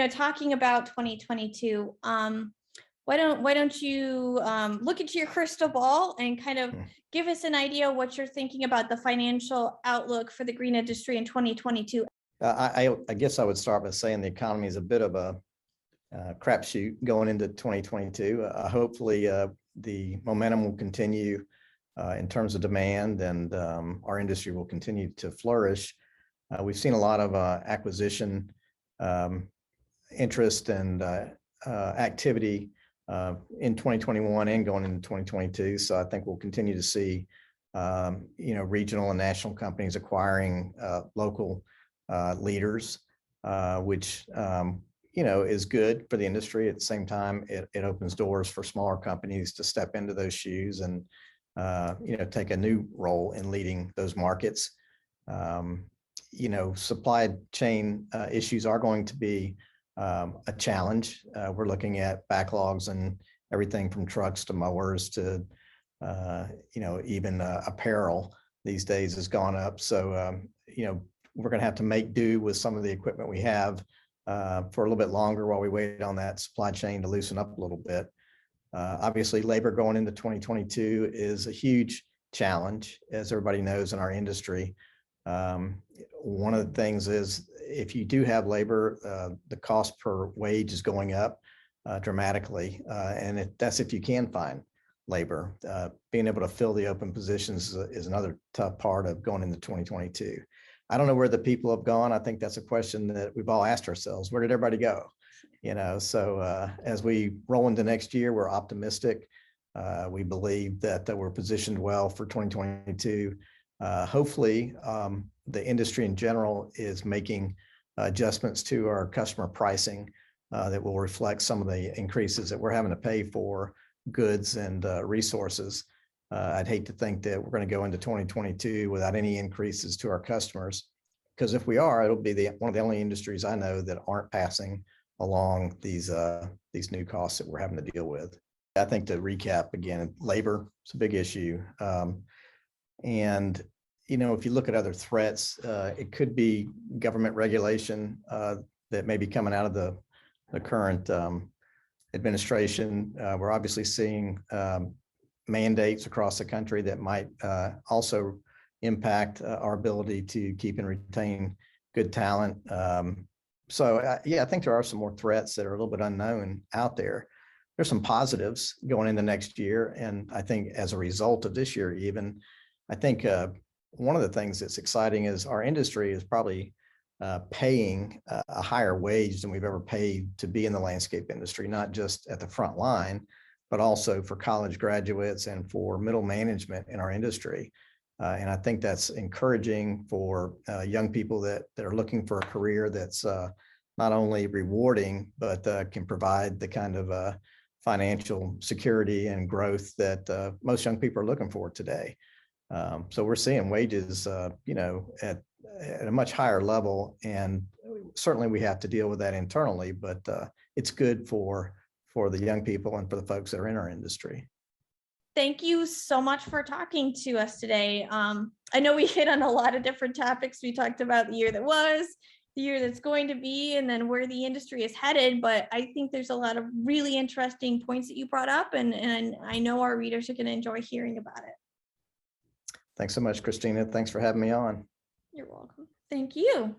talking about 2022, why don't you look into your crystal ball and kind of Hmm. give us an idea what you're thinking about the financial outlook for the green industry in 2022? I guess I would start by saying the economy is a bit of a crapshoot going into 2022. Hopefully, the momentum will continue in terms of demand, and our industry will continue to flourish. We've seen a lot of acquisition um, interest and activity in 2021 and going into 2022. So I think we'll continue to see, regional and national companies acquiring local leaders, which is good for the industry. At the same time, it opens doors for smaller companies to step into those shoes and take a new role in leading those markets. Supply chain issues are going to be a challenge. We're looking at backlogs and everything from trucks to mowers to even apparel these days has gone up. So we're going to have to make do with some of the equipment we have for a little bit longer while we wait on that supply chain to loosen up a little bit. Obviously, labor going into 2022 is a huge challenge, as everybody knows in our industry. One of the things is if you do have labor, the cost per wage is going up dramatically, and that's if you can find labor. Being able to fill the open positions is another tough part of going into 2022. I don't know where the people have gone. I think that's a question that we've all asked ourselves. Where did everybody go? So as we roll into next year, we're optimistic. We believe that we're positioned well for 2022. Hopefully, the industry in general is making adjustments to our customer pricing that will reflect some of the increases that we're having to pay for goods and resources. I'd hate to think that we're going to go into 2022 without any increases to our customers, because if we are, it'll be one of the only industries I know that aren't passing along these new costs that we're having to deal with. I think to recap again, labor is a big issue. And if you look at other threats, it could be government regulation that may be coming out of the current administration. We're obviously seeing mandates across the country that might also impact our ability to keep and retain good talent. I think there are some more threats that are a little bit unknown out there. There's some positives going into next year. And I think as a result of this year, even, I think one of the things that's exciting is our industry is probably paying a higher wage than we've ever paid to be in the landscape industry, not just at the front line, but also for college graduates and for middle management in our industry. And I think that's encouraging for young people that are looking for a career that's not only rewarding, but can provide the kind of financial security and growth that most young people are looking for today. So we're seeing wages, at a much higher level, and certainly we have to deal with that internally, but it's good for the young people and for the folks that are in our industry. Thank you so much for talking to us today. I know we hit on a lot of different topics. We talked about the year that was, the year that's going to be, and then where the industry is headed. But I think there's a lot of really interesting points that you brought up, and I know our readers are going to enjoy hearing about it. Thanks so much, Christina. Thanks for having me on. You're welcome. Thank you.